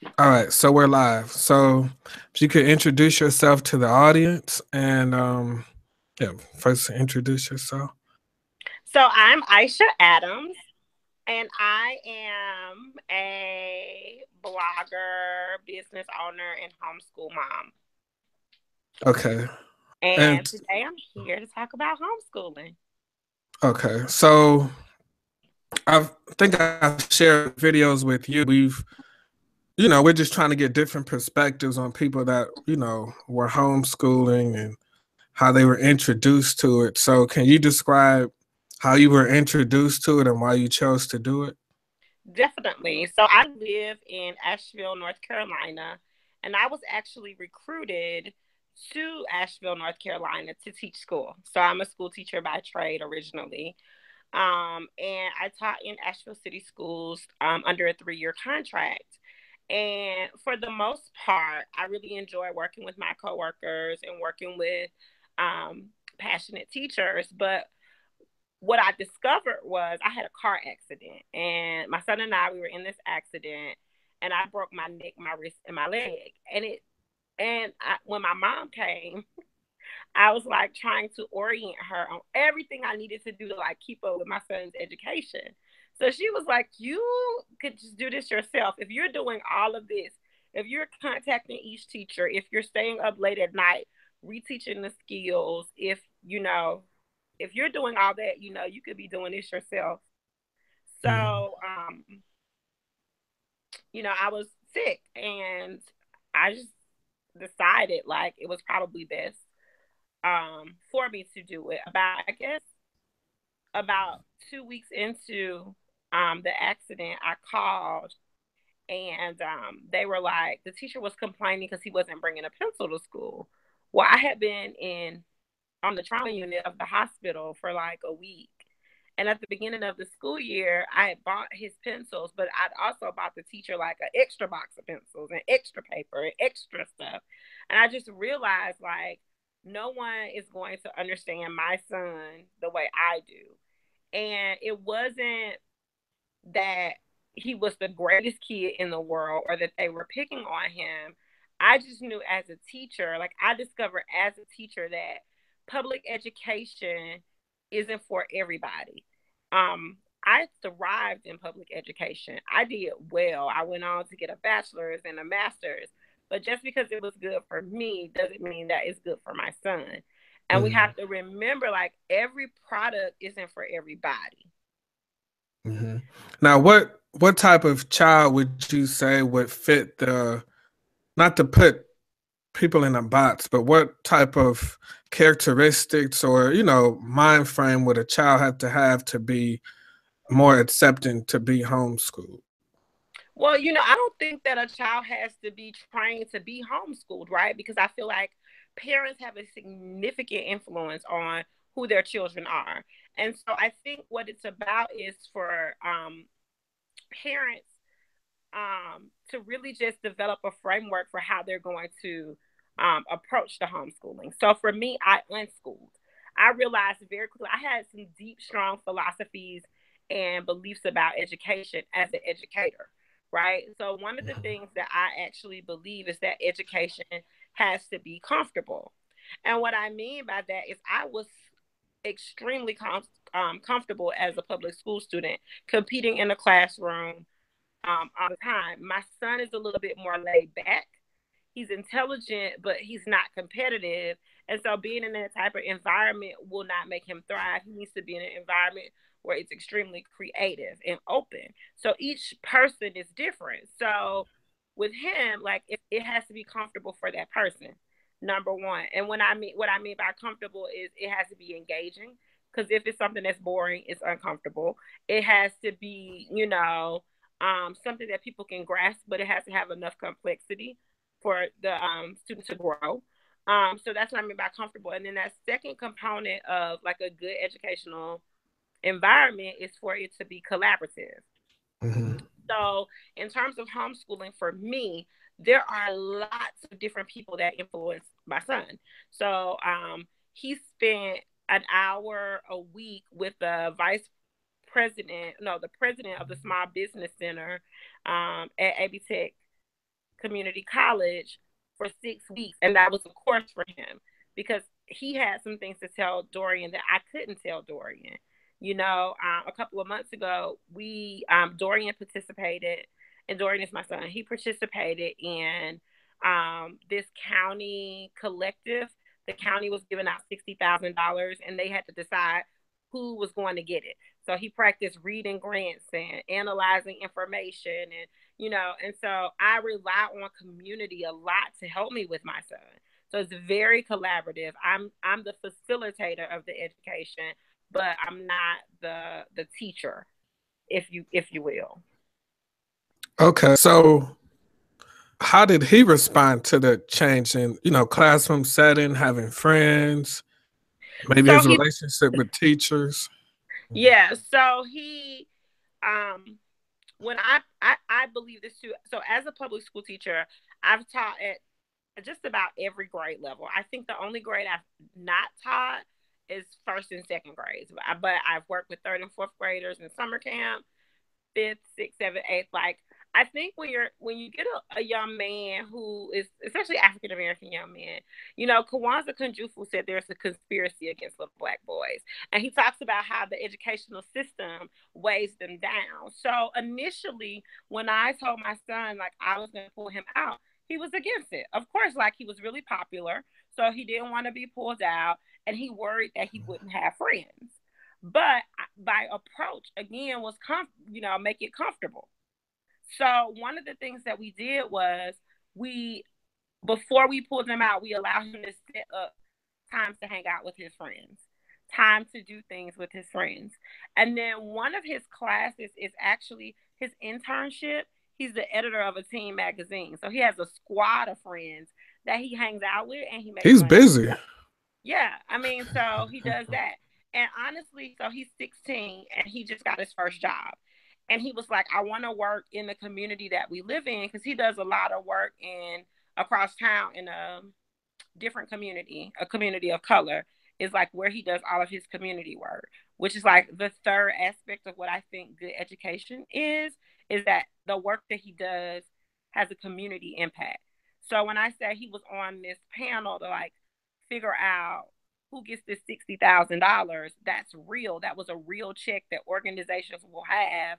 All right, so we're live. So if you could introduce yourself to the audience and yeah, first introduce yourself. So I'm Aisha Adams, and I am a blogger, business owner, and homeschool mom. Okay. And And today I'm here to talk about homeschooling. okay. So I think I've shared videos with you. We're just trying to get different perspectives on people that, were homeschooling and how they were introduced to it. So can you describe how you were introduced to it and why you chose to do it? Definitely. So I live in Asheville, North Carolina, and I was actually recruited to Asheville, North Carolina to teach school. So I'm a school teacher by trade originally. And I taught in Asheville City Schools under a 3-year contract. And for the most part, I really enjoy working with my coworkers and working with passionate teachers. But what I discovered was I had a car accident, and my son and I we were in this accident, and I broke my neck, my wrist, and my leg. When my mom came, I was like trying to orient her on everything I needed to do to like keep up with my son's education. So she was like, "You could just do this yourself. If you're doing all of this, if you're contacting each teacher, if you're staying up late at night, reteaching the skills, if you're doing all that, you could be doing this yourself." Mhm. So, I was sick, and I just decided like it was probably best for me to do it. About 2 weeks into the accident, I called, and they were like, the teacher was complaining because he wasn't bringing a pencil to school. Well, I had been in on the trauma unit of the hospital for like a week. And at the beginning of the school year, I had bought his pencils, but I'd also bought the teacher like an extra box of pencils and extra paper and extra stuff. And I just realized like no one is going to understand my son the way I do. And it wasn't that he was the greatest kid in the world or that they were picking on him. I just knew as a teacher, like I discovered as a teacher that public education isn't for everybody. I thrived in public education. I did well. I went on to get a bachelor's and a master's. But just because it was good for me doesn't mean that it's good for my son. And we Mhm. have to remember like every product isn't for everybody. Mhm. Now, what type of child would you say would fit the not to put people in a box, but what type of characteristics or mind frame would a child have to be more accepting to be homeschooled? Well, I don't think that a child has to be trained to be homeschooled, right? Because I feel like parents have a significant influence on who their children are. And so I think what it's about is for parents to really just develop a framework for how they're going to approach the homeschooling. So for me, I unschooled. I realized very quickly I had some deep, strong philosophies and beliefs about education as an educator, right? So one of the Mhm. things that I actually believe is that education has to be comfortable. And what I mean by that is I was extremely comfortable as a public school student competing in the classroom all the time. My son is a little bit more laid back. He's intelligent, but he's not competitive. And so being in that type of environment will not make him thrive. He needs to be in an environment where it's extremely creative and open. So each person is different. So with him, like it has to be comfortable for that person. Number one. And when I mean what I mean by comfortable is it has to be engaging. Because if it's something that's boring, it's uncomfortable. It has to be, something that people can grasp, but it has to have enough complexity for the student to grow. So that's what I mean by comfortable. And then that second component of like a good educational environment is for it to be collaborative. Mhm. So in terms of homeschooling for me, there are lots of different people that influence my son. So he spent an hour a week with the the president of the Small Business Center at AB Tech community college for 6 weeks. And that was a course for him because he had some things to tell Dorian that I couldn't tell Dorian. A couple of months ago, Dorian participated, and Dorian is my son. He participated in this county collective. The county was giving out $60,000, and they had to decide who was going to get it. So he practiced reading grants and analyzing information, and so I rely on community a lot to help me with my son. So it's very collaborative. I'm the facilitator of the education, but I'm not the teacher, if you will. Okay, so how did he respond to the change in, classroom setting, having friends, maybe his relationship with teachers? Yeah, so he when I believe this too. So as a public school teacher, I've taught at just about every grade level. I think the only grade I've not taught is first and second grades, but I've worked with third and fourth graders in summer camp, fifth, sixth, seventh, eighth. Like, I think when you get a young man who is, especially African American young men, Kwanzaa Kunjufu said there's a conspiracy against little Black boys, and he talks about how the educational system weighs them down. So initially, when I told my son like I was going to pull him out, he was against it. Of course, like, he was really popular, so he didn't want to be pulled out, and he worried that he wouldn't have friends. But my approach again was make it comfortable. So one of the things that we did was before we pulled him out, we allowed him to set up times to hang out with his friends, time to do things with his friends. And then one of his classes is actually his internship. He's the editor of a teen magazine. So he has a squad of friends that he hangs out with, and he's busy. Yeah. I mean, so he does that. And honestly, so he's 16 and he just got his first job. And he was like, I want to work in the community that we live in, because he does a lot of work across town in a different community, a community of color, is like where he does all of his community work, which is like the third aspect of what I think good education is that the work that he does has a community impact. So when I say he was on this panel to like figure out who gets this $60,000, that's real. That was a real check that organizations will have.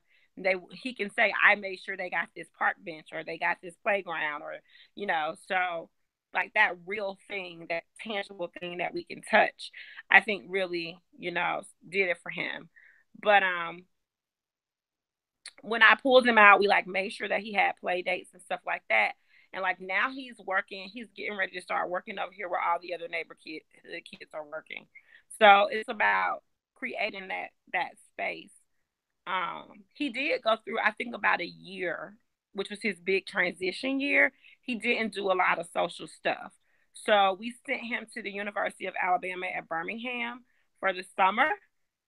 He can say, I made sure they got this park bench, or they got this playground, or so like that real thing, that tangible thing that we can touch, I think really did it for him. But when I pulled him out, we like made sure that he had play dates and stuff like that. And like now he's getting ready to start working over here where all the other neighborhood kids are working. So it's about creating that space. He did go through, I think, about a year, which was his big transition year. He didn't do a lot of social stuff. So we sent him to the University of Alabama at Birmingham for the summer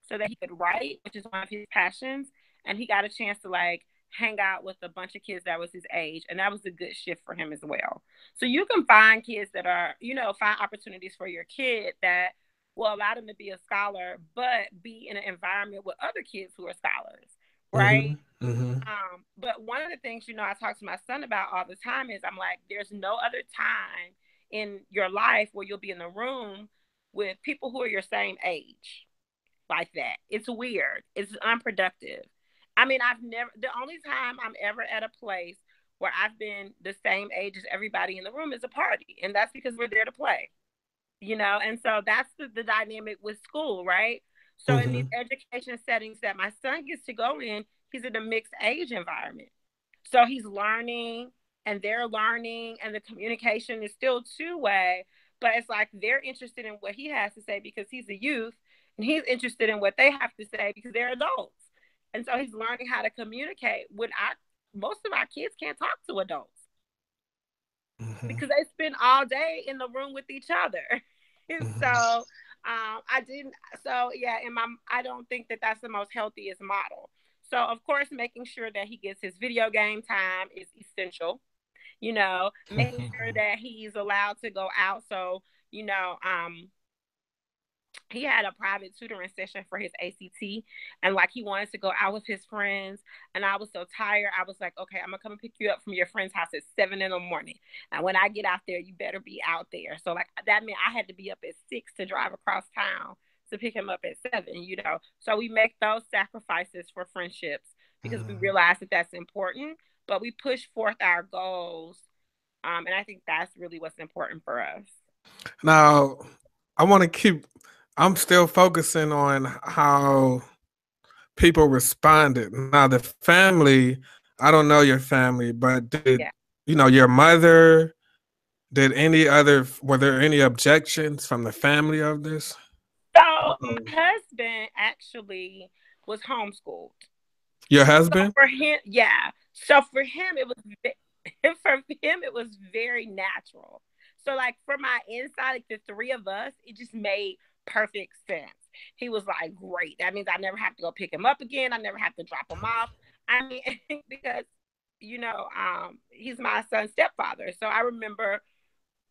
so that he could write, which is one of his passions. And he got a chance to like hang out with a bunch of kids that was his age. And that was a good shift for him as well. So you can find kids that are, find opportunities for your kid that will allow them to be a scholar, but be in an environment with other kids who are scholars, right? But one of the things, I talk to my son about all the time is I'm like, there's no other time in your life where you'll be in the room with people who are your same age like that. It's weird. It's unproductive. I mean, the only time I'm ever at a place where I've been the same age as everybody in the room is a party. And that's because we're there to play, and so that's the dynamic with school, right? So in these education settings that my son gets to go in, he's in a mixed age environment. So he's learning and they're learning, and the communication is still two-way, but it's like they're interested in what he has to say because he's a youth, and he's interested in what they have to say because they're adults. And so he's learning how to communicate when most of our kids can't talk to adults because they spend all day in the room with each other. And so I don't think that that's the most healthiest model. So of course, making sure that he gets his video game time is essential. Making sure that he's allowed to go out. So he had a private tutoring session for his ACT, and like he wanted to go out with his friends, and I was so tired. I was like, okay, I'm gonna come and pick you up from your friend's house at 7 in the morning, and when I get out there, you better be out there. So like that meant I had to be up at 6 to drive across town to pick him up at 7, you know. So we make those sacrifices for friendships because we realize that that's important, but we push forth our goals, and I think that's really what's important for us. Now, I want to keep. I'm still focusing on how people responded. Now, the family. I don't know your family, but did Yeah. your mother? Did any other? Were there any objections from the family of this? So my Uh-oh. husband actually was homeschooled. Your So husband? for him, yeah. So for him, it was for him it was very natural. So like for my inside, like the three of us, it just made perfect sense. He was like, "Great, that means I never have to go pick him up again. I never have to drop him off." I mean, because he's my son's stepfather. So I remember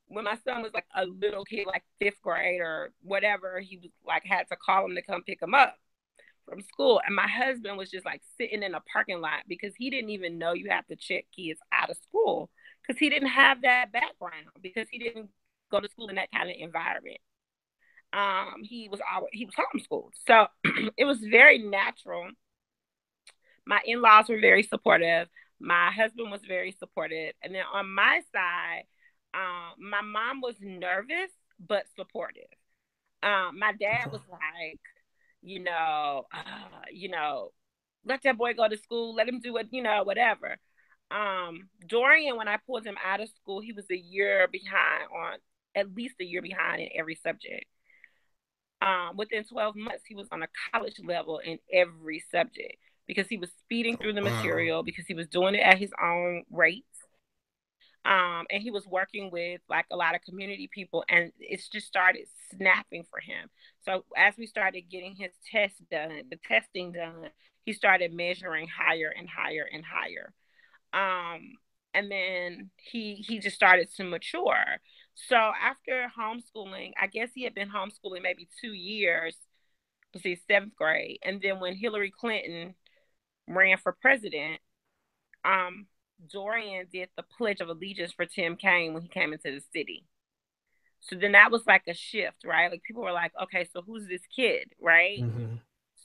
when my son was like a little kid, like fifth grade or whatever, he was like had to call him to come pick him up from school. And my husband was just like sitting in a parking lot because he didn't even know you have to check kids out of school because he didn't have that background because he didn't go to school in that kind of environment. He was homeschooled, so it was very natural. My in-laws were very supportive. My husband was very supportive, and then on my side, my mom was nervous but supportive. My dad was like, you know, let that boy go to school, let him do it, whatever. Dorian, when I pulled him out of school, he was a year behind on at least a year behind in every subject. Within 12 months, he was on a college level in every subject because he was speeding through the Wow. material, because he was doing it at his own rate. And he was working with like a lot of community people, and it's just started snapping for him. So as we started getting his test done, the testing done, he started measuring higher and higher and higher. Um, and then he just started to mature. So after homeschooling, I guess he had been homeschooling maybe 2 years, let's see, seventh grade. And then when Hillary Clinton ran for president, um, Dorian did the Pledge of Allegiance for Tim Kaine when he came into the city. So then that was like a shift, right? Like people were like, okay, so who's this kid, right? Hmm.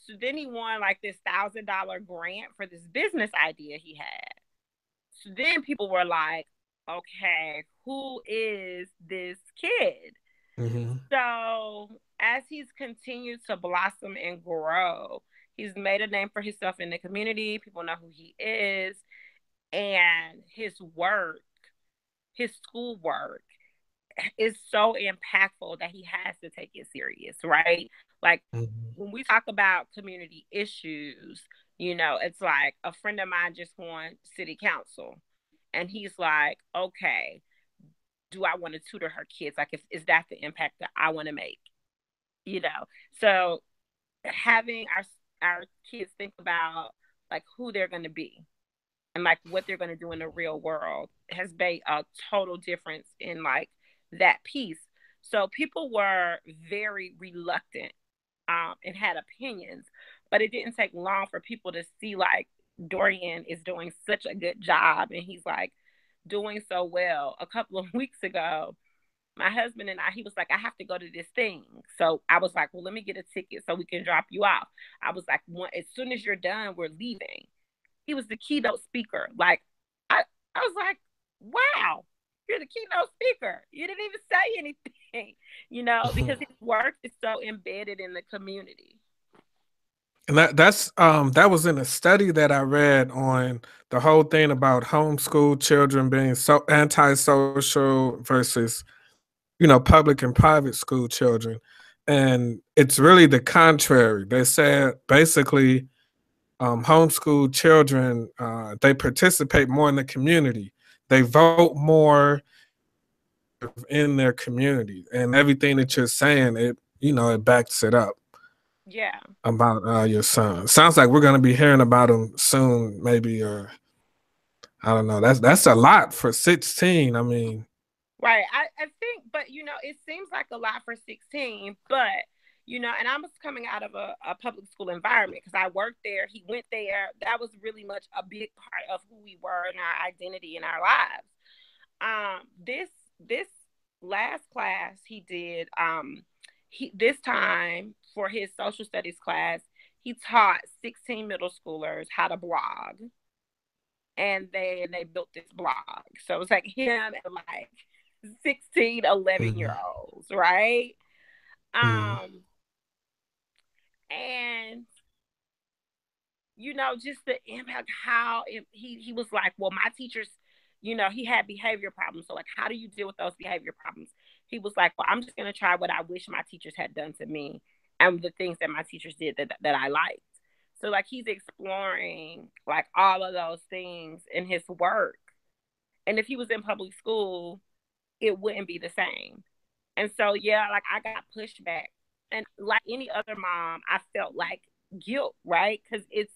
So then he won like this $1,000 grant for this business idea he had. So then people were like, okay, who is this kid? Hmm. So as he's continued to blossom and grow, he's made a name for himself in the community. People know who he is. And his schoolwork is so impactful that he has to take it serious, right? Like Hmm. when we talk about community issues, it's like a friend of mine just won city council, and he's like, okay, do I want to tutor her kids? Like, is that the impact that I want to make? So having our kids think about like who they're going to be and like what they're going to do in the real world has made a total difference in like that piece. So people were very reluctant, and had opinions, but it didn't take long for people to see like Dorian is doing such a good job and he's like doing so well. A couple of weeks ago, my husband and he was like, I have to go to this thing. So I was like, well, let me get a ticket so we can drop you off. I was like, as soon as you're done, we're leaving. He was the keynote speaker. Like, I was like, wow, you're the keynote speaker. You didn't even say anything, because his work is so embedded in the community. And that was in a study that I read on the whole thing about homeschool children being so antisocial versus public and private school children. And it's really the contrary. They said basically homeschool children, they participate more in the community. They vote more in their community. And everything that you're saying, it backs it up Yeah. about your son. Sounds like we're going to be hearing about him soon, maybe, or I don't know. That's a lot for 16. I mean, Right. I think, but it seems like a lot for 16, but you know, and I was coming out of a public school environment because I worked there. He went there. That was really much a big part of who we were and our identity in our lives. This last class he did, this time for his social studies class, he taught 16 middle schoolers how to blog. And they built this blog. So it's like him and like 16, 11-year-olds, right? And you know, just the impact, how he was like, well, my teachers, you know, he had behavior problems. So like, how do you deal with those behavior problems? He was like, well, I'm just going to try what I wish my teachers had done to me and the things that my teachers did that I liked. So like, he's exploring like all of those things in his work. And if he was in public school, it wouldn't be the same. And so, yeah, like I got pushed back. And like any other mom, I felt like guilt, right? Because it's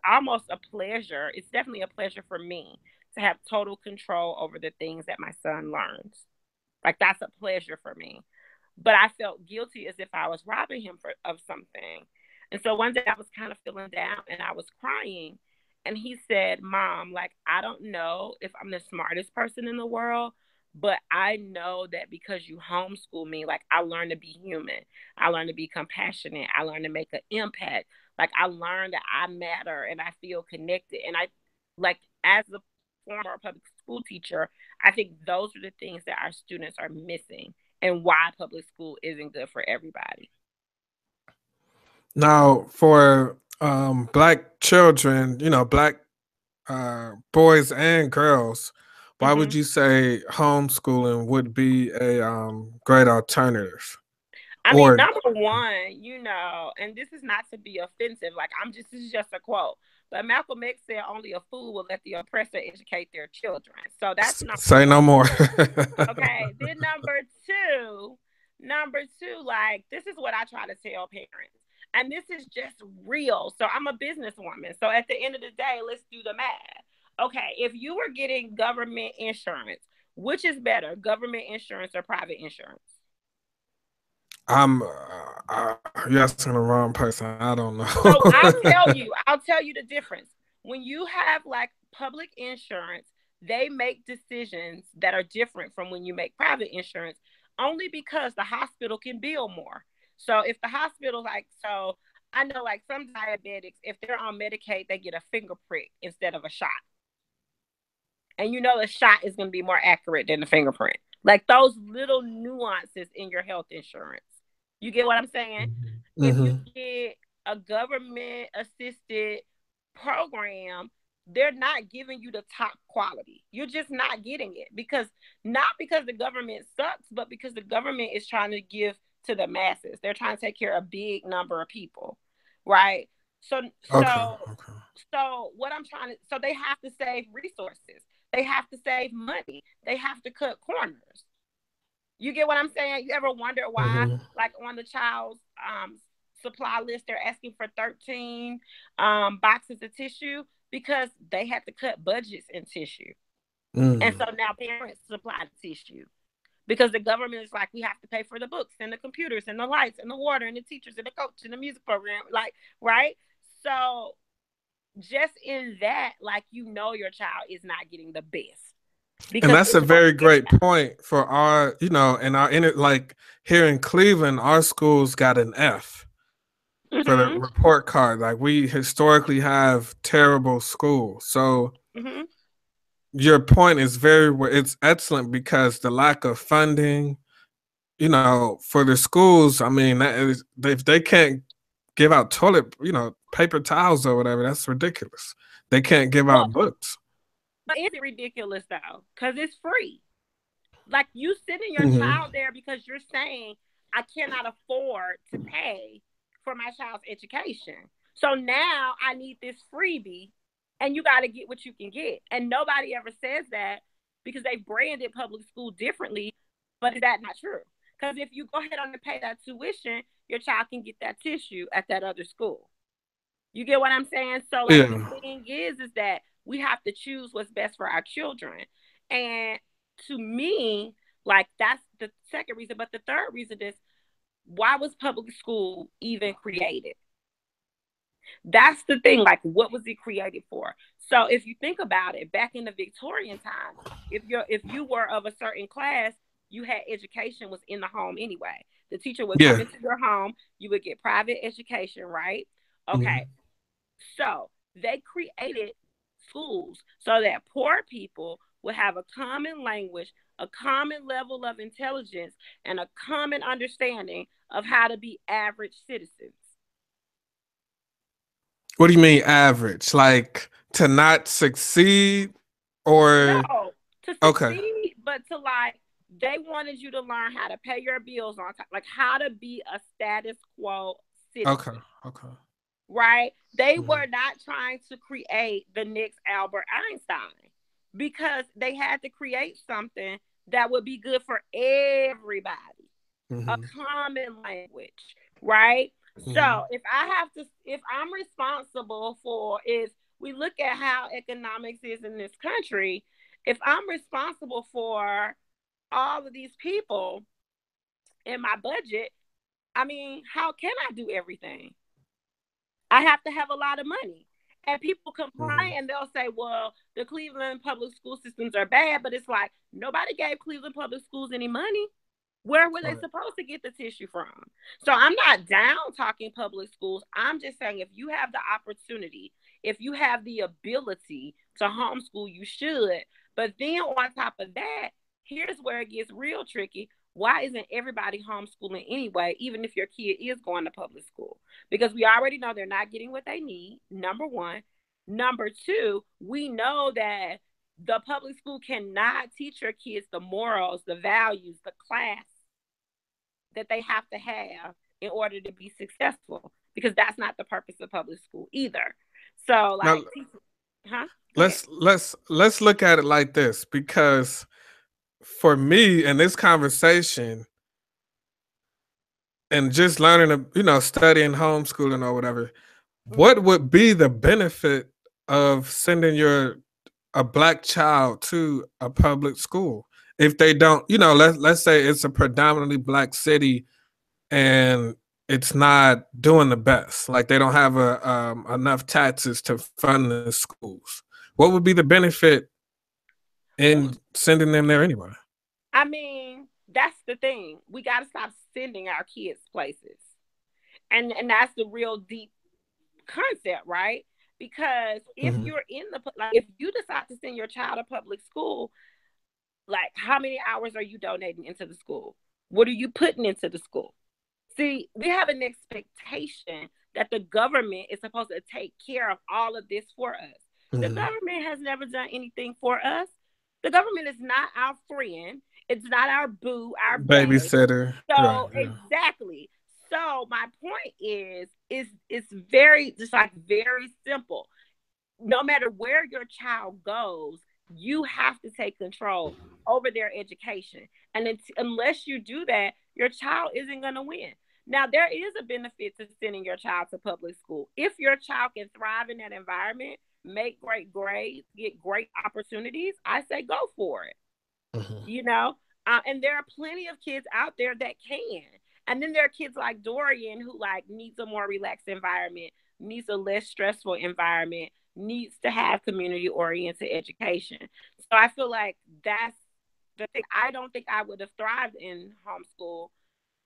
almost a pleasure. It's definitely a pleasure for me to have total control over the things that my son learns. Like that's a pleasure for me. But I felt guilty as if I was robbing him of something. And so one day I was kind of feeling down and I was crying. And he said, Mom, like, I don't know if I'm the smartest person in the world, but I know that because you homeschool me, like, I learned to be human. I learned to be compassionate. I learned to make an impact. Like, I learned that I matter and I feel connected. And I, like, as a former public school teacher, I think those are the things that our students are missing and why public school isn't good for everybody. Now, for Black children, you know, Black boys and girls, why would you say homeschooling would be a great alternative? I mean, Or number one, you know, and this is not to be offensive. Like, this is just a quote. But Malcolm X said, only a fool will let the oppressor educate their children. So that's number say one. no more. Okay. Then number two, like, this is what I try to tell parents. And this is just real. So I'm a businesswoman. So at the end of the day, let's do the math. Okay. If you were getting government insurance, which is better, government insurance or private insurance? I'm you're asking the wrong person. I don't know. So I'll tell you the difference. When you have like public insurance, they make decisions that are different from when you make private insurance, only because the hospital can bill more. So if the hospital, like, so I know like some diabetics, if they're on Medicaid, they get a finger prick instead of a shot. And you know the shot is going to be more accurate than the fingerprint. Like those little nuances in your health insurance. You get what I'm saying? Mm-hmm. If you get a government assisted program, they're not giving you the top quality. You're just not getting it not because the government sucks, but because the government is trying to give to the masses. They're trying to take care of a big number of people, right? So what I'm trying to, so they have to save resources. They have to save money. They have to cut corners. You get what I'm saying? You ever wonder why, like on the child's supply list, they're asking for 13 boxes of tissue? Because they had to cut budgets in tissue. And so now parents supply the tissue because the government is like, we have to pay for the books and the computers and the lights and the water and the teachers and the coach and the music program. Like, right? So just in that, like, you know, your child is not getting the best. And that's a very great point for our, you know, and like here in Cleveland, our schools got an F for the report card. Like we historically have terrible schools. So your point is it's excellent because the lack of funding, you know, for the schools, I mean, if they can't give out toilet, you know, paper towels or whatever, that's ridiculous. They can't give out books. But it's ridiculous though, because it's free. Like you sending your child there because you're saying I cannot afford to pay for my child's education. So now I need this freebie and you got to get what you can get. And nobody ever says that because they branded public school differently. But is that not true? Because if you go ahead on and pay that tuition, your child can get that tissue at that other school. You get what I'm saying? So like the thing is that we have to choose what's best for our children. And to me, like that's the second reason. But the third reason is why was public school even created? That's the thing. Like, what was it created for? So if you think about it, back in the Victorian time, if you were of a certain class, you had education was in the home anyway. The teacher would come Yeah. into your home, you would get private education, right? Okay. Mm-hmm. So they created schools so that poor people would have a common language, a common level of intelligence, and a common understanding of how to be average citizens. What do you mean average? Like to not succeed or No, to okay. succeed, but to like, they wanted you to learn how to pay your bills on time, like how to be a status quo Okay. citizen, Okay. right? They Mm-hmm. were not trying to create the next Albert Einstein because they had to create something that would be good for everybody, a Mm-hmm. common language, right? Mm-hmm. So if I'm responsible for, if we look at how economics is in this country, if I'm responsible for all of these people in my budget, I mean, how can I do everything? I have to have a lot of money. And people Mm-hmm. complain and they'll say, well, the Cleveland public school systems are bad, but it's like nobody gave Cleveland public schools any money. Where were they Right. supposed to get the tissue from? So I'm not down talking public schools. I'm just saying if you have the opportunity, if you have the ability to homeschool, you should. But then on top of that, here's where it gets real tricky. Why isn't everybody homeschooling anyway, even if your kid is going to public school? Because we already know they're not getting what they need, number one. Number two, we know that the public school cannot teach your kids the morals, the values, the class that they have to have in order to be successful, because that's not the purpose of public school either. So Now like, huh? Go ahead. let's look at it like this, because for me in this conversation and just learning studying homeschooling or whatever, what Mm-hmm. would be the benefit of sending your a black child to a public school if they don't, let's say it's a predominantly black city and it's not doing the best, like they don't have enough taxes to fund the schools. What would be the benefit in sending them there anyway? I mean, that's the thing. We got to stop sending our kids places, and that's the real deep concept, right? Because if Mm-hmm. you're in the, like, if you decide to send your child to public school, like, how many hours are you donating into the school? What are you putting into the school? See, we have an expectation that the government is supposed to take care of all of this for us. The Mm-hmm. government has never done anything for us. The government is not our friend. It's not our boo, our babe. Babysitter, right? So Yeah. exactly. So my point is it's very, just like, very simple. No matter where your child goes, you have to take control over their education. And unless you do that, your child isn't going to win. Now, there is a benefit to sending your child to public school. If your child can thrive in that environment, make great grades, get great opportunities, I say go for it. Mm-hmm. You know, and there are plenty of kids out there that can. And then there are kids like Dorian who like needs a more relaxed environment, needs a less stressful environment, needs to have community oriented education. So I feel like that's the thing. I don't think I would have thrived in homeschool,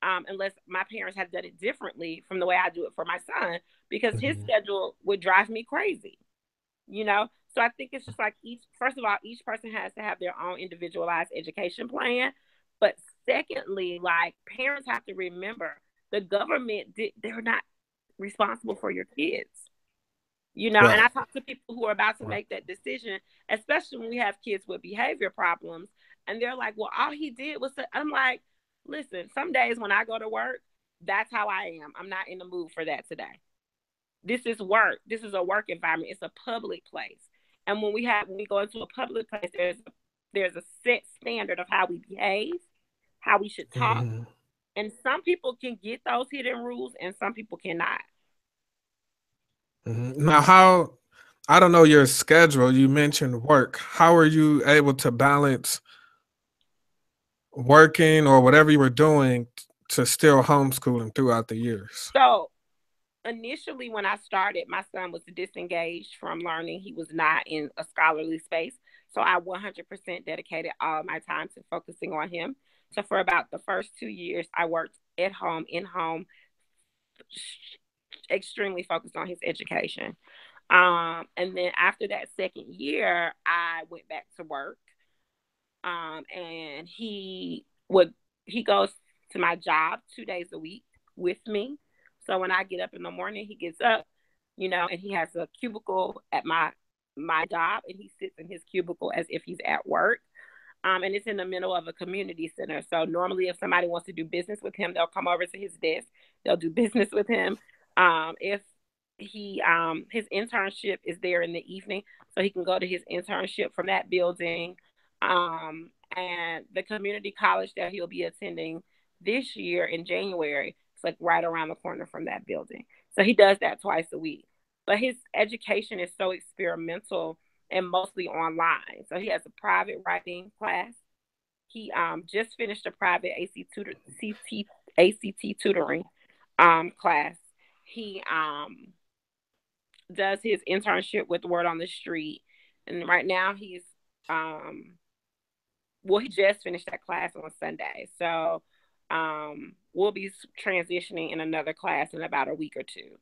unless my parents had done it differently from the way I do it for my son, because his Mm-hmm. schedule would drive me crazy, you know? So I think it's just like, first of all, each person has to have their own individualized education plan. But secondly, like, parents have to remember the government, they're not responsible for your kids. You know, and Right. I talk to people who are about to Right. make that decision, especially when we have kids with behavior problems, and they're like, well, all he did was, I'm like, listen, some days when I go to work, that's how I am. I'm not in the mood for that today. This is work. This is a work environment. It's a public place. And when we go into a public place, there's a set standard of how we behave, how we should talk. Mm-hmm. And some people can get those hidden rules and some people cannot. Mm-hmm. Now, how, I don't know your schedule. You mentioned work. How are you able to balance working or whatever you were doing to still homeschooling throughout the years? So initially, when I started, my son was disengaged from learning. He was not in a scholarly space. So I 100% dedicated all my time to focusing on him. So for about the first 2 years, I worked at home, in home, extremely focused on his education. And then after that second year, I went back to work. And he goes to my job 2 days a week with me. So when I get up in the morning, he gets up, and he has a cubicle at my job, and he sits in his cubicle as if he's at work. And it's in the middle of a community center. So normally, if somebody wants to do business with him, they'll come over to his desk. They'll do business with him. If his internship is there in the evening, so he can go to his internship from that building. And the community college that he'll be attending this year in January, it's like right around the corner from that building. So he does that twice a week. But his education is so experimental and mostly online. So he has a private writing class. He just finished a private ACT tutoring class. He does his internship with Word on the Street, and right now he just finished that class on Sunday. So we'll be transitioning in another class in about a week or two.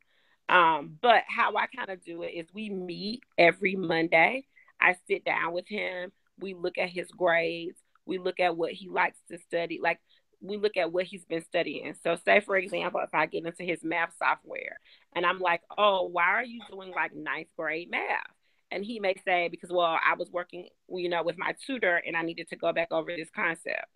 But how I kind of do it is we meet every Monday. I sit down with him. We look at his grades. We look at what he likes to study. Like, we look at what he's been studying. So say, for example, if I get into his math software and I'm like, oh, why are you doing like ninth grade math? And he may say, because, well, I was working, with my tutor and I needed to go back over this concept,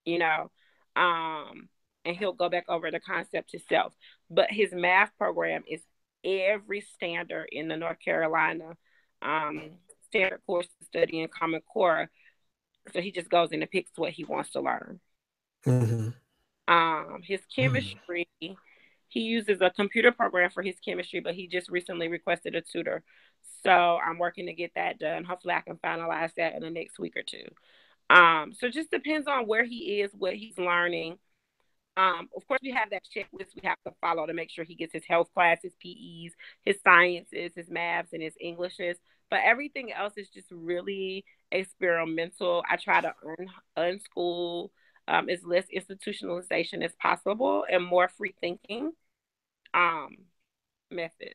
you know. And he'll go back over the concept himself. But his math program is every standard in the North Carolina standard course study and Common Core. So he just goes in and picks what he wants to learn. His chemistry, he uses a computer program for his chemistry, but he just recently requested a tutor. So I'm working to get that done. Hopefully I can finalize that in the next week or two. So it just depends on where he is, what he's learning. Of course, we have that checklist we have to follow to make sure he gets his health class, his PEs, his sciences, his maths, and his Englishes. But everything else is just really experimental. I try to unschool as less institutionalization as possible and more free thinking methods.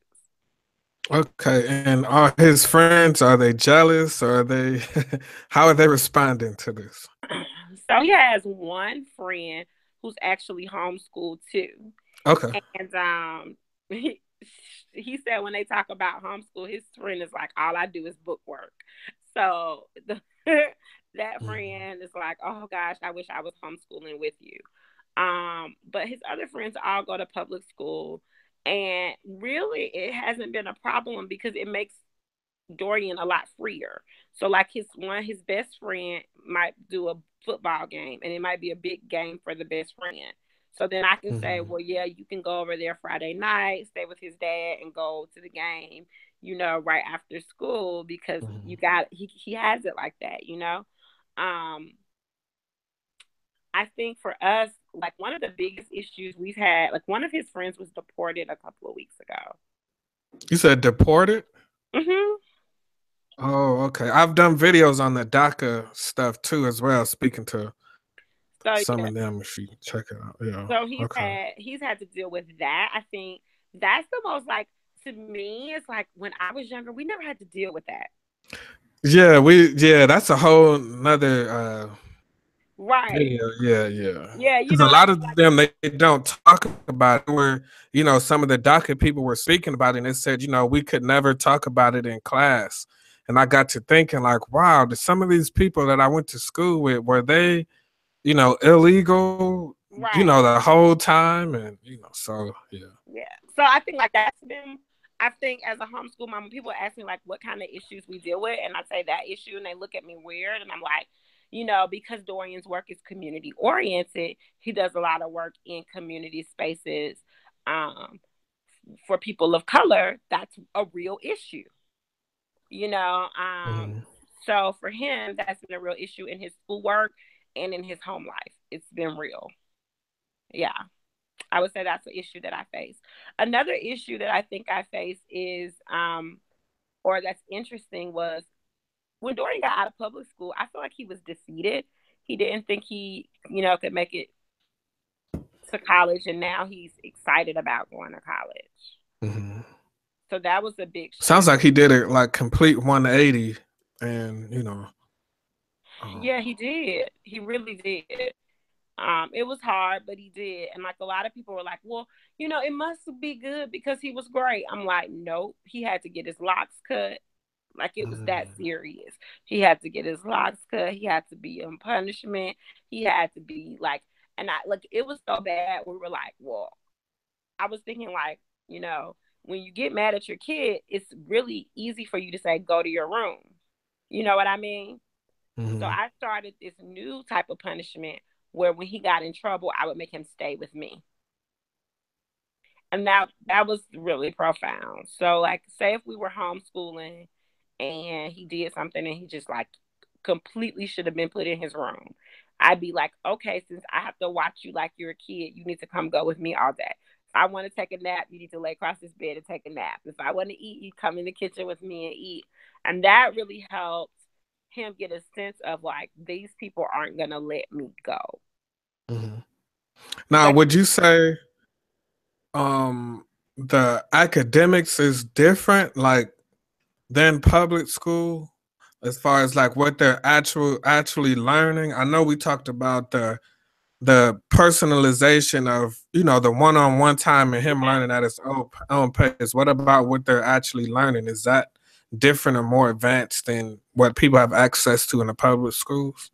Okay, and are his friends, are they jealous, or are they how are they responding to this? So he has one friend who's actually homeschooled too. Okay. And he said when they talk about homeschool, his friend is like, all I do is bookwork. So that friend is like, oh gosh, I wish I was homeschooling with you. But his other friends all go to public school, and really it hasn't been a problem because it makes Dorian a lot freer. So like his best friend might do a football game, and it might be a big game for the best friend. So then I can say, well, yeah, you can go over there Friday night, stay with his dad, and go to the game, right after school, because he has it like that. I think for us, like, one of the biggest issues we've had, like, one of his friends was deported a couple of weeks ago. You said deported? Mm-hmm. Oh, okay. I've done videos on the DACA stuff too, as well, speaking to some of them. If you check it out, yeah. So he's had to deal with that. I think that's the most, like, to me, it's like when I was younger, we never had to deal with that. Yeah, that's a whole nother right video. Yeah, because a lot of them, they don't talk about it, where some of the DACA people were speaking about it, and it said we could never talk about it in class. And I got to thinking, like, wow, some of these people that I went to school with, were they illegal the whole time? And so yeah. So I think, like, that's been, I think, as a homeschool mom, people ask me, like, what kind of issues we deal with, and I say that issue, and they look at me weird, and I'm like, because Dorian's work is community oriented, he does a lot of work in community spaces for people of color. That's a real issue, so for him, that's been a real issue in his schoolwork and in his home life. It's been real. Yeah. I would say that's an issue that I face. Another issue that I think I face is, or that's interesting, was when Dorian got out of public school, I feel like he was defeated. He didn't think he, could make it to college, and now he's excited about going to college. Mm-hmm. So that was a big Sounds shift. like he did it like complete 180, and Yeah, he did. He really did. It was hard, but he did. And like a lot of people were like, well, it must be good because he was great. I'm like, nope. He had to get his locks cut. Like it was that serious. He had to get his locks cut. He had to be on punishment. He had to be like, and it was so bad. We were like, well, I was thinking like, when you get mad at your kid, it's really easy for you to say, go to your room. You know what I mean? Mm-hmm. So I started this new type of punishment where when he got in trouble, I would make him stay with me. And that was really profound. So like, say if we were homeschooling and he did something and he just like completely should have been put in his room, I'd be like, okay, since I have to watch you like you're a kid, you need to come go with me all day. If I want to take a nap, you need to lay across this bed and take a nap. If I want to eat, you come in the kitchen with me and eat. And that really helped him get a sense of like, these people aren't going to let me go. Mm-hmm. Now, would you say the academics is different like than public school as far as like what they're actually learning? I know we talked about the personalization of the one-on-one time and him learning at his own pace. What about what they're actually learning? Is that different or more advanced than what people have access to in the public schools?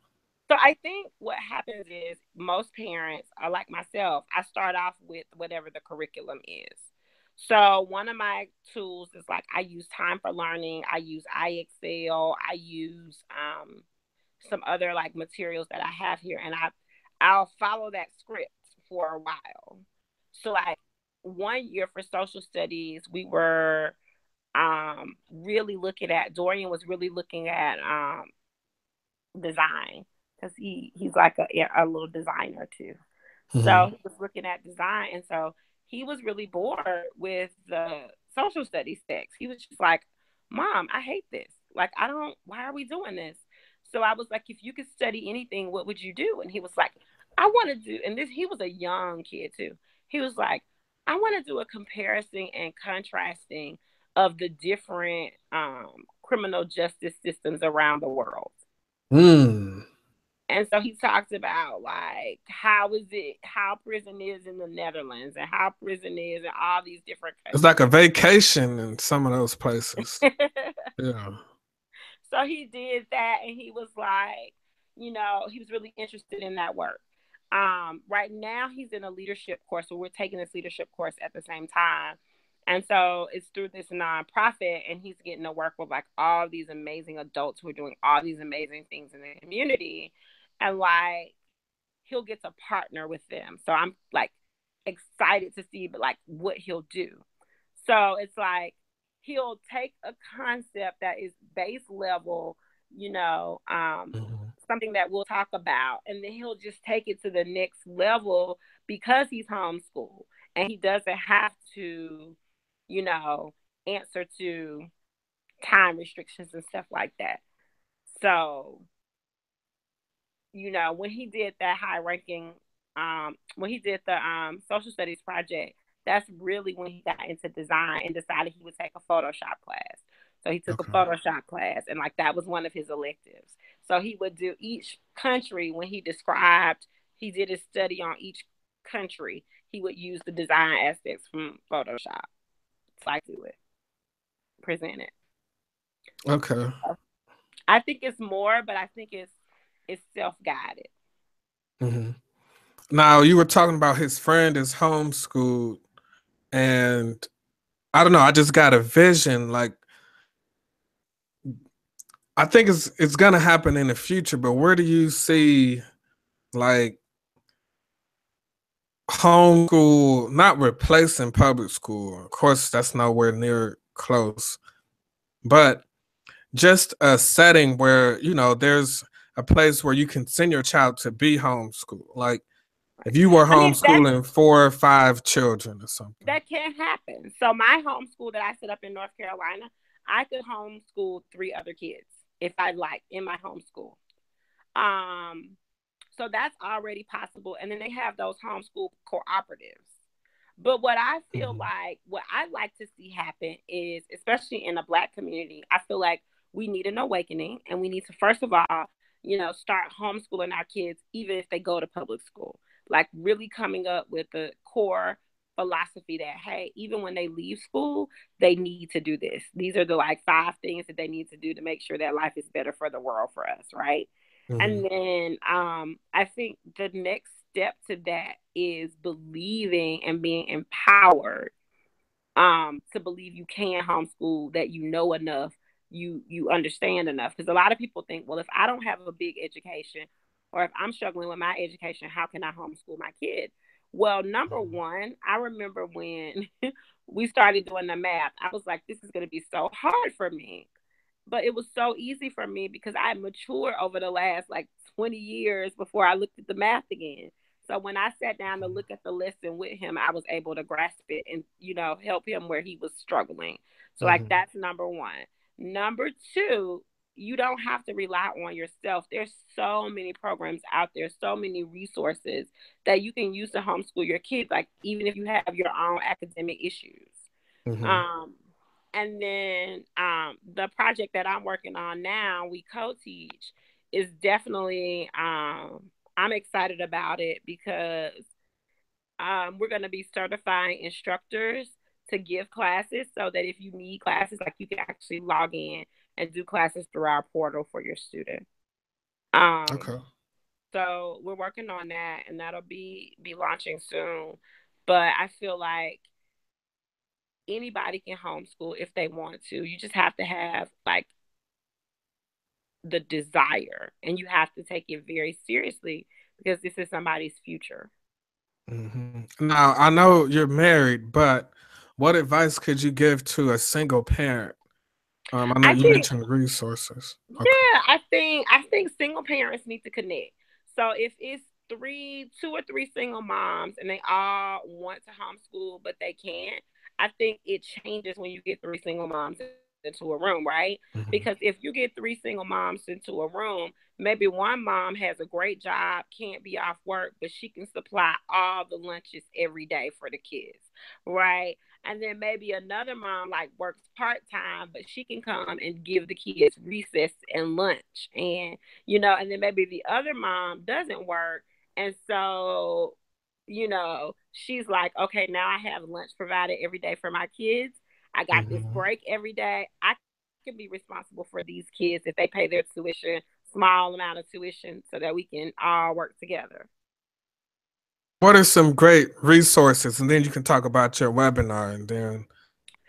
So I think what happens is most parents are like myself. I start off with whatever the curriculum is. So one of my tools is like I use Time for Learning. I use iExcel. I use some other like materials that I have here, and I'll follow that script for a while. So like 1 year for social studies, we were really looking at, Dorian was really looking at design, because he's like a little designer too. Mm-hmm. So he was looking at design, and so he was really bored with the social studies text. He was just like, Mom, I hate this. Like, why are we doing this? So I was like, if you could study anything, what would you do? And he was like, I want to do, and he was a young kid too. He was like, I want to do a comparison and contrasting of the different criminal justice systems around the world. Mm. And so he talks about like how prison is in the Netherlands and how prison is in all these different countries. It's like a vacation in some of those places. Yeah. So he did that, and he was like, he was really interested in that work. Right now he's in a leadership course, so we're taking this leadership course at the same time. And so it's through this nonprofit, and he's getting to work with like all these amazing adults who are doing all these amazing things in the community. And like, he'll get to partner with them. So I'm like excited to see like what he'll do. So it's like, he'll take a concept that is base level, something that we'll talk about, and then he'll just take it to the next level because he's homeschooled and he doesn't have to, answer to time restrictions and stuff like that. So, when he did that high ranking, when he did the social studies project, that's really when he got into design and decided he would take a Photoshop class. So he took a Photoshop class, and like that was one of his electives. So he would do each country when he did his study on each country, he would use the design aspects from Photoshop. So I do it, present it. Okay. So I think it's more, but I think it's self-guided. Mm-hmm. Now, you were talking about his friend is homeschooled, and I don't know, I just got a vision. Like, I think it's gonna happen in the future, but where do you see like homeschool not replacing public school? Of course, that's nowhere near close, but just a setting where there's a place where you can send your child to be homeschooled. Like, If you were I mean, homeschooling 4 or 5 children or something. that can't happen. So my homeschool that I set up in North Carolina, I could homeschool 3 other kids if I like in my homeschool. Um, so that's already possible. And then they have those homeschool cooperatives. But what I like to see happen is, especially in the Black community, I feel like we need an awakening, and we need to, first of all, start homeschooling our kids, even if they go to public school. Like really coming up with the core philosophy that, hey, even when they leave school, they need to do this. These are the like 5 things that they need to do to make sure that life is better for the world for us, right? Mm-hmm. And then I think the next step to that is believing and being empowered to believe you can homeschool, that you know enough, you understand enough. Because a lot of people think, well, if I don't have a big education, or if I'm struggling with my education, how can I homeschool my kid? Well, number one, I remember when we started doing the math, I was like, this is going to be so hard for me. But it was so easy for me because I matured over the last like 20 years before I looked at the math again. So when I sat down to look at the lesson with him, I was able to grasp it and, help him where he was struggling. So like Mm-hmm. that's number one. Number two, you don't have to rely on yourself. There's so many programs out there, so many resources that you can use to homeschool your kids, like even if you have your own academic issues. Mm-hmm. Um, and then the project that I'm working on now, we co-teach, is definitely I'm excited about it because we're going to be certifying instructors to give classes so that if you need classes, like you can actually log in and do classes through our portal for your student. Um, Okay. so we're working on that, and that'll be launching soon. But I feel like anybody can homeschool if they want to. You just have to have like the desire, and you have to take it very seriously because this is somebody's future. Mm-hmm. Now, I know you're married, but what advice could you give to a single parent? I know I you think mentioned resources. Okay. Yeah, I think single parents need to connect. So if it's 2 or 3 single moms and they all want to homeschool but they can't, I think it changes when you get 3 single moms into a room, right? Mm-hmm. Because if you get 3 single moms into a room, maybe one mom has a great job, can't be off work, but she can supply all the lunches every day for the kids, right? And then maybe another mom like works part-time, but she can come and give the kids recess and lunch. And and then maybe the other mom doesn't work, and so she's like, okay, now I have lunch provided every day for my kids. I got this Mm-hmm. break every day. I can be responsible for these kids if they pay their tuition, small amount of tuition, so that we can all work together. What are some great resources? And then you can talk about your webinar, and then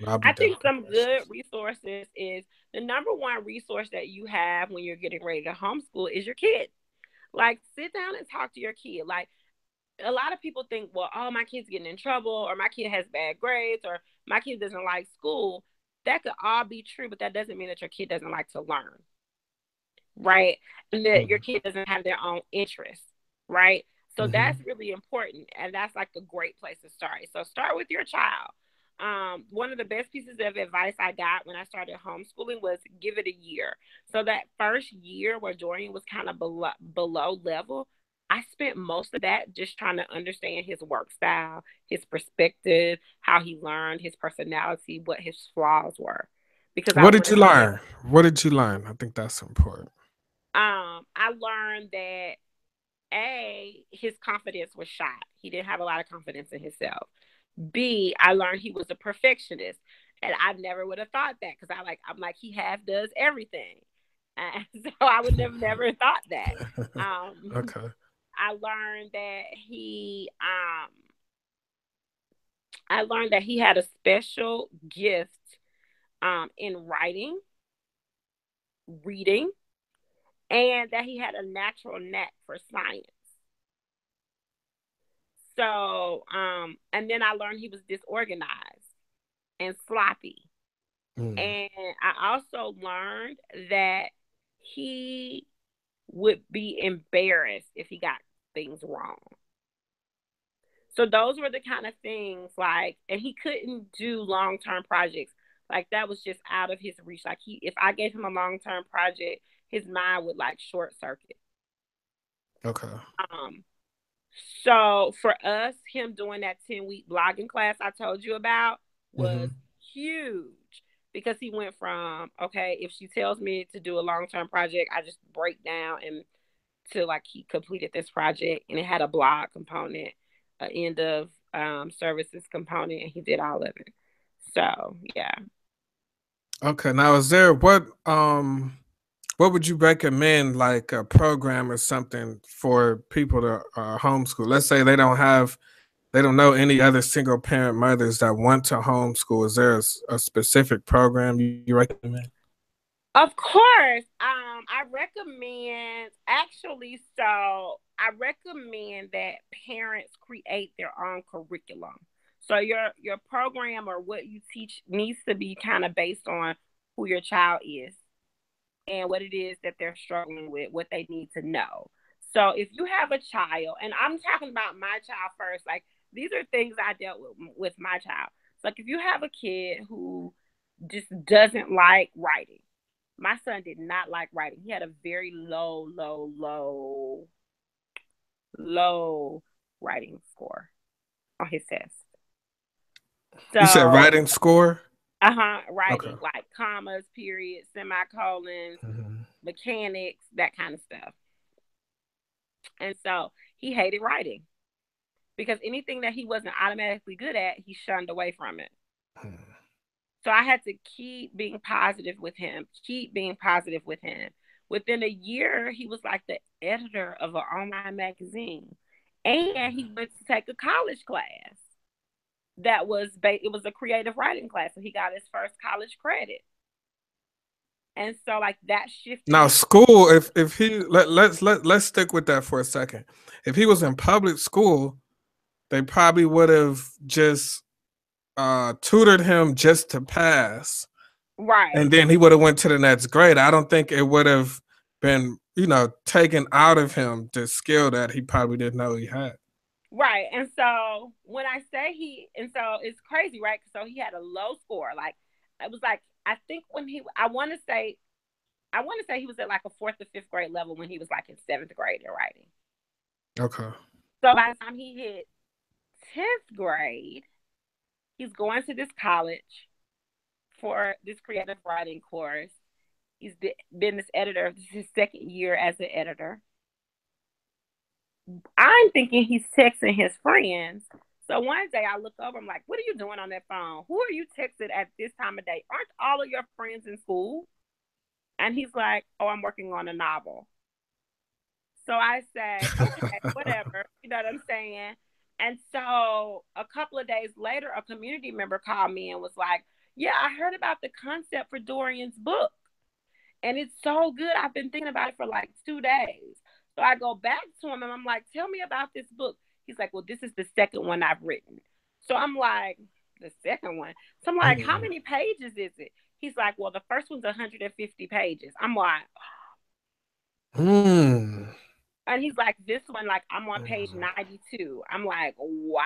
I'll be I done think with the some good questions. resources is the number one resource that you have when you're getting ready to homeschool is your kid. Like, sit down and talk to your kid. Like, a lot of people think, well, oh, my kid's getting in trouble, or my kid has bad grades, or my kid doesn't like school. That could all be true, but that doesn't mean that your kid doesn't like to learn, right? And that your Mm-hmm. kid doesn't have their own interests, right? So Mm-hmm. that's really important, and that's like a great place to start. So start with your child. One of the best pieces of advice I got when I started homeschooling was give it a year. So that first year where Dorian was kind of below level, I spent most of that just trying to understand his work style, his perspective, how he learned, his personality, what his flaws were, because I What did you wanted to make learn? What did you learn? I think that's important. I learned that his confidence was shot. He didn't have a lot of confidence in himself. B, I learned he was a perfectionist, and I never would have thought that because I'm like he half does everything, and so I would never thought that. Um, Okay. I learned that I learned that he had a special gift in writing, reading, and that he had a natural knack for science. So, and then I learned he was disorganized and sloppy. Mm. And I also learned that he would be embarrassed if he got things wrong. So those were the kind of things like, and he couldn't do long-term projects. Like that was just out of his reach. Like if I gave him a long-term project, his mind would like short circuit. Okay. Um, so for us, him doing that 10-week blogging class I told you about was huge because he went from, okay, if she tells me to do a long-term project, I just break down and to like he completed this project and it had a blog component, an end of services component, and he did all of it. So yeah. Okay. Now, is there what would you recommend, like a program or something for people to homeschool? Let's say they don't know any other single parent mothers that want to homeschool. Is there a specific program you recommend? Of course. I recommend actually, so I recommend that parents create their own curriculum. So your program or what you teach needs to be kind of based on who your child is and what it is that they're struggling with, what they need to know. So if you have a child, and I'm talking about my child first, like these are things I dealt with my child. So like if you have a kid who just doesn't like writing, my son did not like writing. He had a very low writing score on his test. You said So, writing score? writing Okay. like commas, periods, semicolons, mechanics, that kind of stuff. And so he hated writing because anything that he wasn't automatically good at, he shunned away from it. So I had to keep being positive with him, keep being positive with him. Within a year, he was like the editor of an online magazine. And he went to take a college class that was, it was a creative writing class. So he got his first college credit. And so like that shifted. Now school, if he let's stick with that for a second. If he was in public school, they probably would have just tutored him just to pass. Right. And then he would have went to the next grade. I don't think it would have been, taken out of him the skill that he probably didn't know he had. Right. And so when I say so it's crazy, right? So he had a low score. Like it was like, I think when I want to say he was at like a 4th or 5th grade level when he was like in 7th grade in writing. Okay. So by the time he hit 10th grade, he's going to this college for this creative writing course. He's been this editor. This is his 2nd year as an editor. I'm thinking he's texting his friends. So one day I look over, I'm like, what are you doing on that phone? Who are you texting at this time of day? Aren't all of your friends in school? And he's like, oh, I'm working on a novel. So I say, okay, whatever. You know what I'm saying? And so a couple of days later, a community member called me and was like, yeah, I heard about the concept for Dorian's book. And it's so good. I've been thinking about it for like 2 days. So I go back to him and I'm like, tell me about this book. He's like, well, this is the 2nd one I've written. So I'm like, the 2nd one? So I'm like, how many pages is it? He's like, well, the first one's 150 pages. I'm like, and he's like, this one, like, I'm on page 92. I'm like, wow.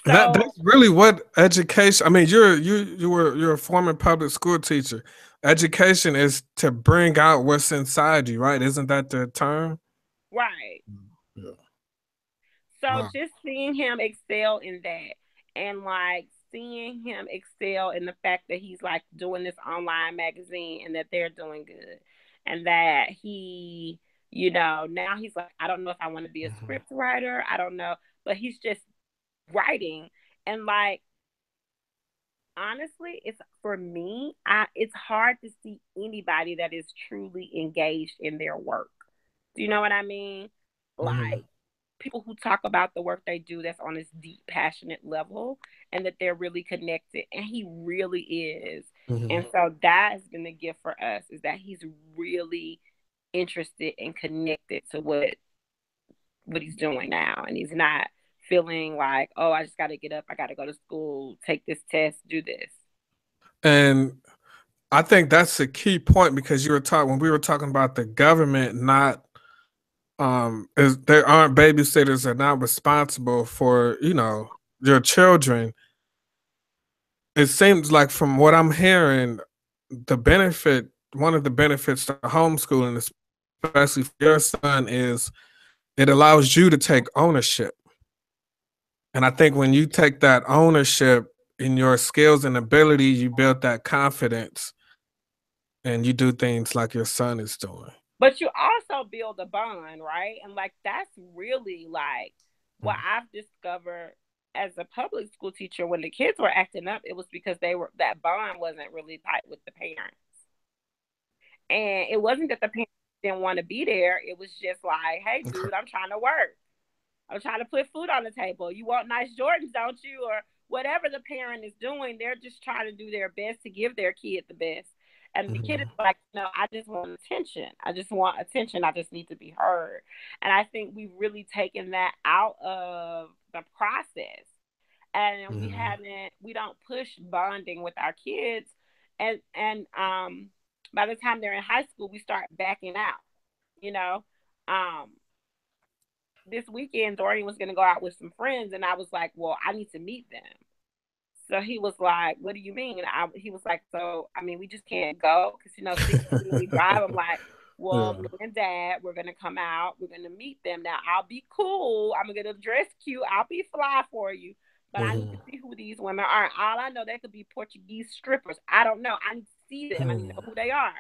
That's really what education. I mean, you're a former public school teacher. Education is to bring out what's inside you, right? Isn't that the term? Right. Yeah. So Wow. just seeing him excel in that, and like seeing him excel in the fact that he's like doing this online magazine and that they're doing good, and that he, now he's like, I don't know if I want to be a script writer. I don't know, but he's just writing. And like, honestly, it's for me, it's hard to see anybody that is truly engaged in their work. Do you know what I mean? Like people who talk about the work they do that's on this deep, passionate level and that they're really connected. And he really is. And so that has been the gift for us, is that he's really interested and connected to what he's doing now. And he's not feeling like, oh, I just got to get up. I got to go to school, take this test, do this. And I think that's a key point, because when we were talking about the government not is there aren't babysitters are not responsible for, your children. It seems like from what I'm hearing, the benefit one of the benefits to homeschooling, especially for your son, is it allows you to take ownership. And I think when you take that ownership in your skills and ability, you build that confidence and you do things like your son is doing. But you also build a bond, right? And like that's really like what I've discovered as a public school teacher. When the kids were acting up, it was because that bond wasn't really tight with the parents. And it wasn't that the parents didn't want to be there. It was just like, hey, dude, I'm trying to work. I'm trying to put food on the table. You want nice Jordans, don't you? Or whatever the parent is doing, they're just trying to do their best to give their kid the best. And the kid is like, no, I just want attention. I just want attention. I just need to be heard. And I think we've really taken that out of the process. And we don't push bonding with our kids. And by the time they're in high school, we start backing out, you know. This weekend, Dorian was going to go out with some friends, and I was like, well, I need to meet them. So he was like, what do you mean? And he was like, so, I mean, we just can't go because, 16 we drive. I'm like, well, me and Dad, we're going to come out. We're going to meet them. Now, I'll be cool. I'm going to dress cute. I'll be fly for you. But I need to see who these women are. All I know, they could be Portuguese strippers. I don't know. I need to see them. I need to know who they are.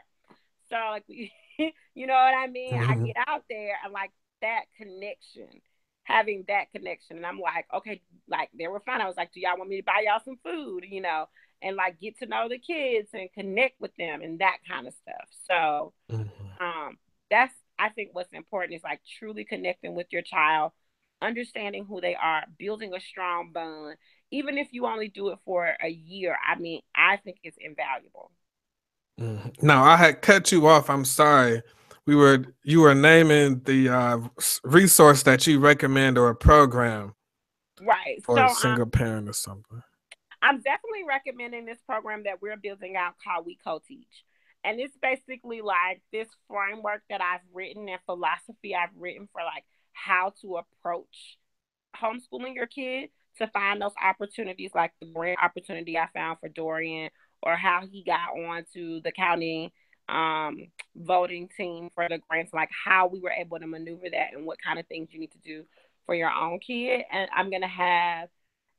So, like, you know what I mean? I get out there and, like, that connection, having that connection. And I'm like, okay, like they were fine. I was like, do y'all want me to buy y'all some food, and like get to know the kids and connect with them and that kind of stuff. So that's, I think what's important is like truly connecting with your child, understanding who they are, building a strong bond. Even if you only do it for a year, I mean, I think it's invaluable. Now, I had cut you off. I'm sorry. You were naming the resource that you recommend or a program, right? For a single parent or something. I'm definitely recommending this program that we're building out called We Co-Teach. And it's basically like this framework that I've written and philosophy I've written for like how to approach homeschooling your kid, to find those opportunities, like the grant opportunity I found for Dorian, or how he got on to the county voting team for the grants, like how we were able to maneuver that and what kind of things you need to do for your own kid. And I'm going to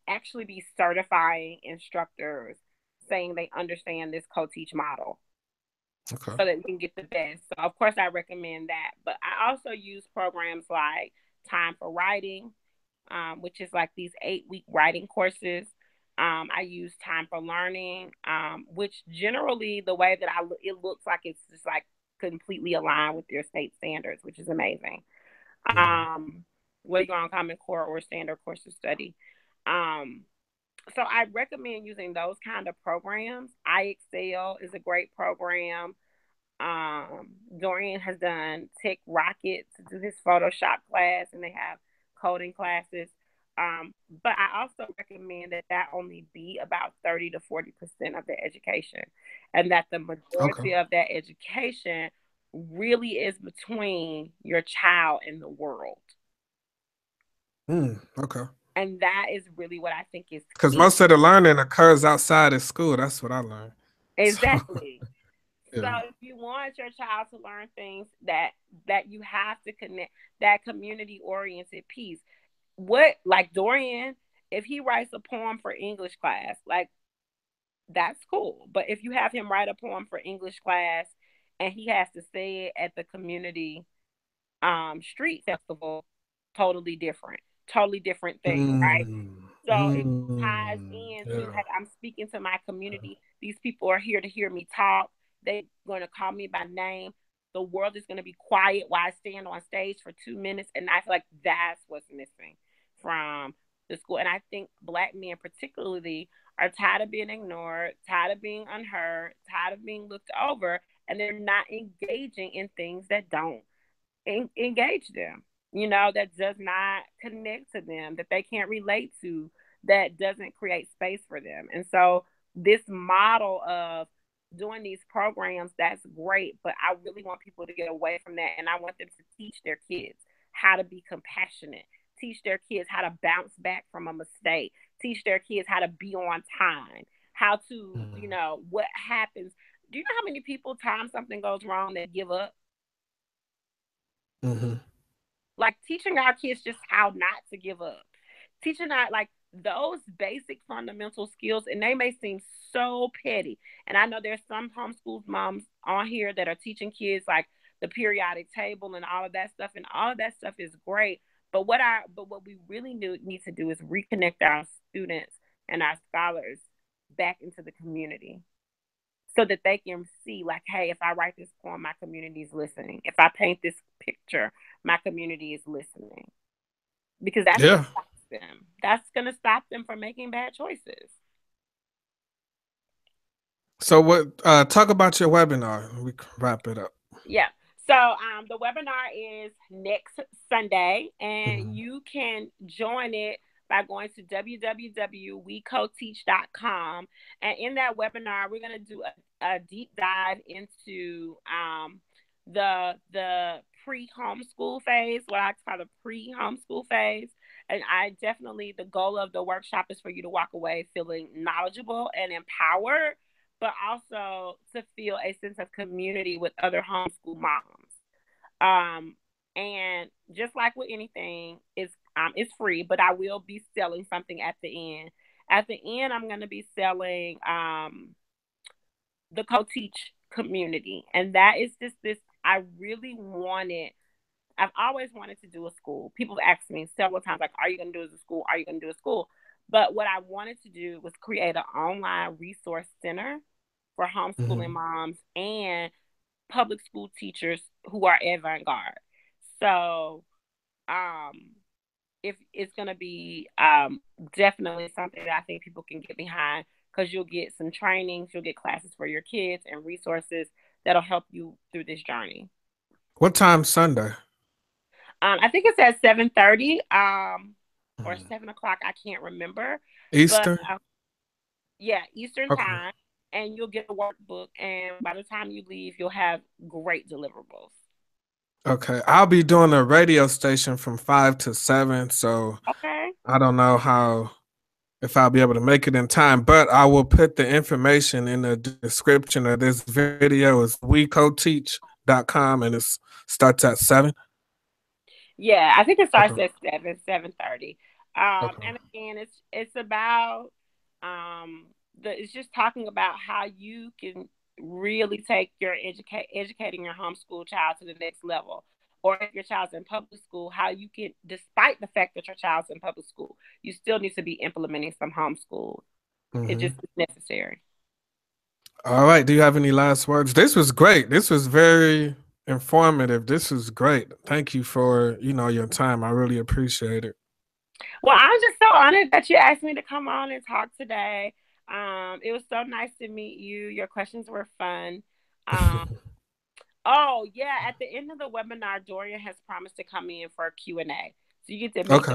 actually be certifying instructors saying they understand this co-teach model. Okay. So that we can get the best. So of course I recommend that. But I also use programs like Time for Writing, which is like these 8-week writing courses. I use Time for Learning, which generally the way that it looks like it's just like completely aligned with your state standards, which is amazing. Whether you're on Common Core or Standard Course of Study. So I recommend using those kind of programs. iExcel is a great program. Dorian has done Tech Rocket to do his Photoshop class, and they have coding classes. But I also recommend that only be about 30 to 40% of their education, and that the majority of that education really is between your child and the world. Okay. And that is really what I think is because most of the learning occurs outside of school. That's what I learned. Exactly. So if you want your child to learn things that you have to connect, that community oriented piece. Like Dorian, if he writes a poem for English class, like that's cool. But if you have him write a poem for English class and he has to say it at the community street festival, totally different thing, right? So it ties into, hey, I'm speaking to my community. These people are here to hear me talk. They're going to call me by name. The world is going to be quiet while I stand on stage for 2 minutes. And I feel like that's what's missing from the school. And I think Black men particularly are tired of being ignored, tired of being unheard, tired of being looked over, and they're not engaging in things that don't engage them, that does not connect to them, that they can't relate to, that doesn't create space for them. And so this model of doing these programs, that's great, but I really want people to get away from that, and I want them to teach their kids. how to be compassionate, teach their kids how to bounce back from a mistake, teach their kids how to be on time, how to, you know, what happens. Do you know how many people, time something goes wrong, they give up? Mm-hmm. Like teaching our kids just how not to give up, teaching our like those basic fundamental skills, and they may seem so petty. And I know there's some homeschool moms on here that are teaching kids like the periodic table and all of that stuff, and all of that stuff is great. But what we really need to do is reconnect our students and our scholars back into the community so that they can see like, hey, if I write this poem, my community is listening. If I paint this picture, my community is listening. Because that's what Yeah. stops them. That's going to stop them from making bad choices. So what talk about your webinar. We can wrap it up. Yeah. So the webinar is next Sunday, and you can join it by going to www.wecoteach.com. And in that webinar, we're going to do a deep dive into the pre-homeschool phase, what I call the pre-homeschool phase. And the goal of the workshop is for you to walk away feeling knowledgeable and empowered, but also to feel a sense of community with other homeschool moms. And just like with anything, it's free, but I will be selling something at the end. At the end, I'm going to be selling the co-teach community, and that is just this. I've always wanted to do a school. People have asked me several times, like, "Are you going to do a school? Are you going to do a school?" But what I wanted to do was create an online resource center for homeschooling moms and public school teachers who are avant-garde. So, if it's going to be definitely something that I think people can get behind, because you'll get some trainings, you'll get classes for your kids and resources that'll help you through this journey. What time Sunday? I think it's at 7:30 or 7 o'clock. I can't remember. But Eastern? yeah, Eastern Okay. time. And you'll get a workbook. And by the time you leave, you'll have great deliverables. Okay. I'll be doing a radio station from 5 to 7. So Okay. I don't know if I'll be able to make it in time, but I will put the information in the description of this video. It's wecoteach.com, and it starts at 7. Yeah, I think it starts Okay. at 7:30. Okay. And again, it's about it's just talking about how you can really take your educating your homeschool child to the next level. Or if your child's in public school, how you can, despite the fact that your child's in public school, you still need to be implementing some homeschool. It just is necessary. All right. Do you have any last words? This was great. This was very informative. This was great. Thank you for, your time. I really appreciate it. Well, I'm just so honored that you asked me to come on and talk today. It was so nice to meet you. Your questions were fun. Oh yeah, at the end of the webinar, Dorian has promised to come in for a Q&A. So you get to meet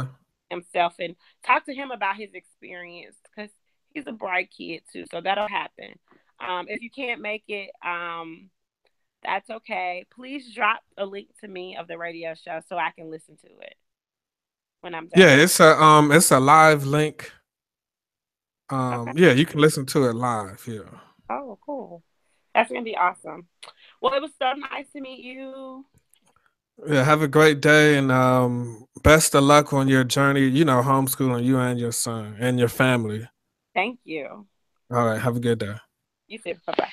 himself and talk to him about his experience, because he's a bright kid too. So that'll happen. If you can't make it, that's okay. Please drop a link to me of the radio show so I can listen to it when I'm done. Yeah, it's a live link. Okay. Yeah, you can listen to it live. Yeah. Oh, cool. That's gonna be awesome. Well, it was so nice to meet you. Yeah, have a great day, and best of luck on your journey, homeschooling you and your son and your family. Thank you. All right, have a good day. You too. Bye-bye.